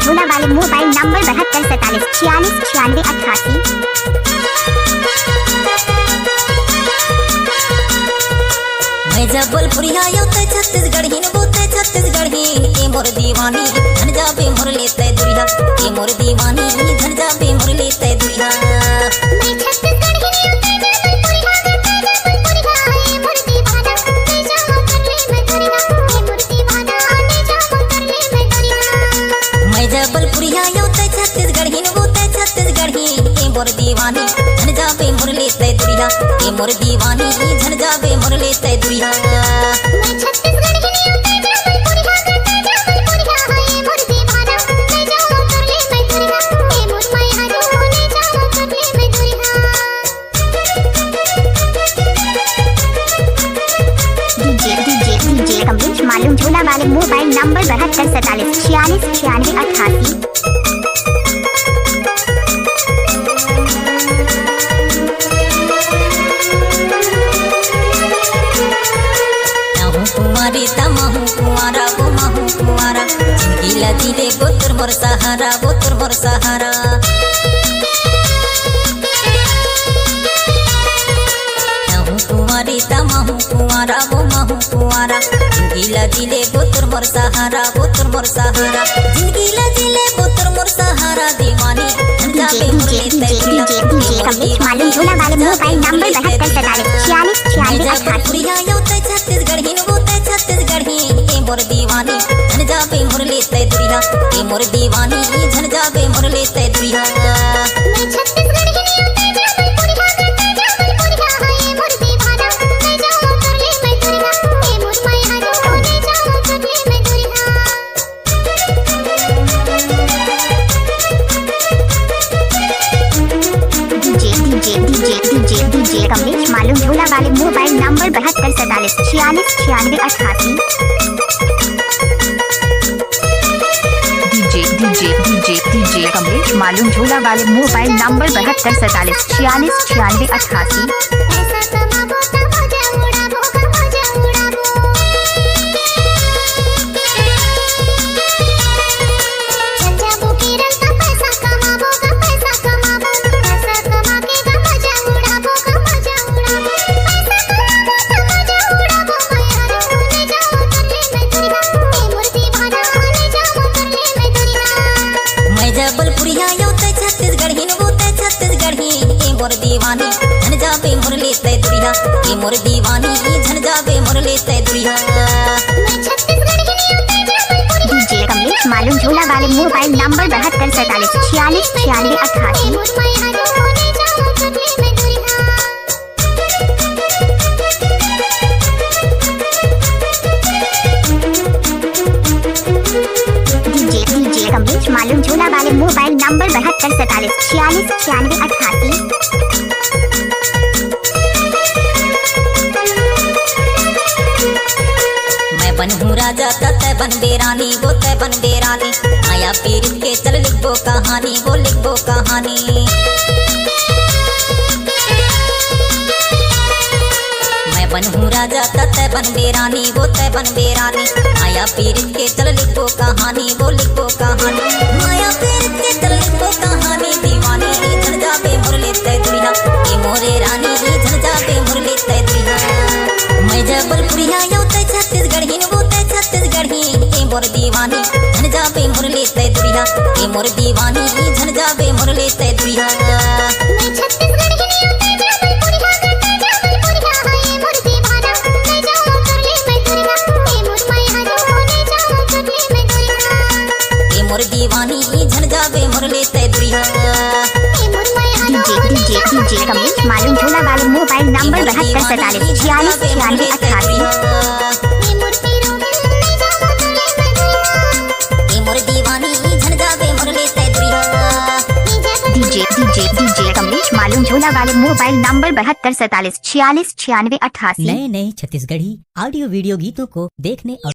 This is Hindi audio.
झूला वाले मोबाइल नंबर 7247469688। मैं जबलपुरिया योते छत्तीसगढ़ ही बोते छत्तीसगढ़ ही ए मोर दीवानी धन जाबे मोर लेते दुरिया ए मोर दीवानी धन जाबे मोर लेते दुरिया। मैं छत्तीसगढ़ ही योते जबलपुरिया ए मोर दीवाना ले जाओ कर ले मैं दुरिया ए मोर दीवाना ले जाओ कर ले मैं दुरिया। मैं जबलपुरिया योते छत्तीसगढ़ ही बोते छत्तीसगढ़ ही ए मोर दीवानी धन जाबे मोर लेते दुरिया ए मोर दीवानी धन जाबे मोर लेते दुरिया। मैं छत्तीसगढ़ ही योते जबलपुरिया ए मोर दीवाना ले जाओ कर ले मैं दुरिया ए मोर माया ले जाओ कर ले मैं दुरिया। डीजे कमलेश मालूम झूला वाले मोबाइल नंबर 7247469688। कुमारी तमहु कुमारा वो महु कुमारा जिंदगी लजीले बोतर मोर सहारा बोतर मोर सहारा। कुमारी तमहु कुमारा वो महु कुमारा जिंदगी लजीले बोतर मोर सहारा बोतर मोर सहारा जिंदगी लजीले बोतर मोर सहारा दीवानी डीजे कमलेश मालूम झूला वाले मोबाइल नंबर 7247469688। छत्तीसगढ़ ही बोते छत्तीसगढ़ ही ए मोर दीवानी धन जाबे मोर लेते दुरिया ए मोर दीवानी धन जाबे मोर लेते दुरिया। मैं छत्तीसगढ़ ही योते जबलपुरिया ए मोर दीवाना ले जाओ कर ले मैं दुरिया ए मोर माया ले जाओ कर ले मैं दुरिया। डीजे कमलेश मालूम झूला वाले मोबाइल नंबर 7247469688। डीजे कमलेश मालूम झूला वाले मोबाइल नंबर 7247469688। जबलपुरिया योते छत्तीसगढ़ ही बोते छत्तीसगढ़ ही ए मोर दीवानी धन जाबे मोर लेते दुरिया ए मोर दीवानी धन जाबे मोर लेते दुरिया। डीजे कमलेश मालूम झूला वाले मोबाइल नंबर 7247469688। कमलेश मालूम झूला वाले मोबाइल नंबर 7247469688। मैं बनहूँ राजा तै बन बेरानी वो तै बन बेरानी आया पीर के चल लिखबो कहानी वो लिखबो कहानी। मैं बनहूँ राजा तै बन बेरानी वो तै बन बेरानी आया पीर के चल लिखबो कहानी वो लिखबो कहानी। माया पीर के चल लिखबो कहानी दीवानी धन जाबे मोर लेते दुरिया ए मोरे रानी धन जाबे मोर लेते दुरिया। मैं जबलपुरिया योते छत्तीसगढ़ ही बोते छत्तीसगढ़ ही ए मोर दीवानी धन जाबे मोर लेते दुरिया ए मोर दीवानी धन जाबे मोर लेते दुरिया। मैं छत्तीसगढ़ ही योते जबलपुरिया ए मोर दीवाना ले जाओ कर ले मैं दुरिया ए मोर माया ले जाओ कर ले मैं दुरिया ए मोर दीवानी धन जाबे मोर लेते दुरिया। डीजे कमलेश मालूम झूला वाले मोबाइल नंबर 7247469688। डीजे कमलेश मालूम झूला वाले मोबाइल नंबर 7247469688। नए छत्तीसगढ़ी ऑडियो वीडियो गीतों को देखने और